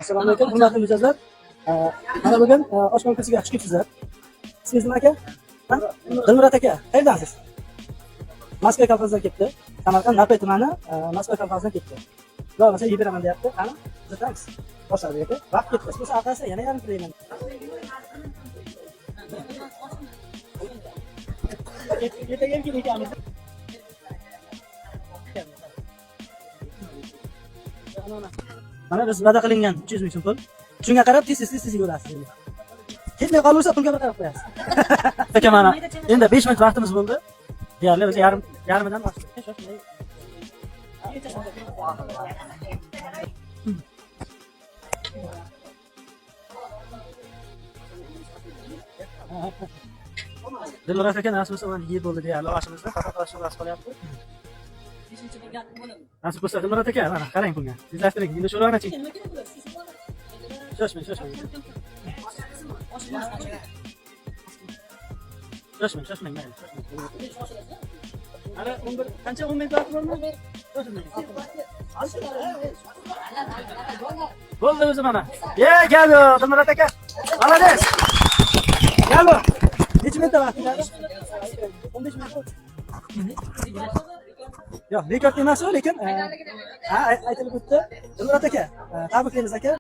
Assalomu alaykum, hurmatli mijozlar. Mana bugun osh konkursiga xush kelibsizlar. Ismingiz nima aka? Dilmurod aka, qayerdansiz? Moskva kolxozidan kelibdi. Samarqand Narpay tumani Moskva kolxozidan kelibdi. Xudo bo'lsa yeb beraman deyapti. Qani, kuzatamiz. Boshladik aka. Vaqt ketdi. Bo'lsa aqasi yana yarim qilayman. Ertaga kelamiz. Mana biz va'da qilingan 300 ming so'm pul. Shunga qarab tez yurasiz. Ketmay qolaversa pulga qarab qo'yasiz. Aka mana endi 5 minut vaqtimiz bo'ldi. Deyarli biz yarmidan boshqa. Dilmurod aka nasib bo'lsa mana yeb bo'ldi deyarli oshimizni faqat oshimiz bas qolyapti. Nasib bo'lsa Dilmurod aka mana qarang bunga. Tezlashtiring. Endi shu ro'yxatchi. Shoshmang. Shoshmang. Ana 11 qancha 10 minut vaqt bo'ldi? Bo'ldi o'zi mana. Galo, Dilmurod aka. Молодец. Galo. Necha minut vaqt? 15 minut. Yo'q, bekor emas, lekin aytilib o'tdi. Dilmurod aka, tabriklaymiz aka.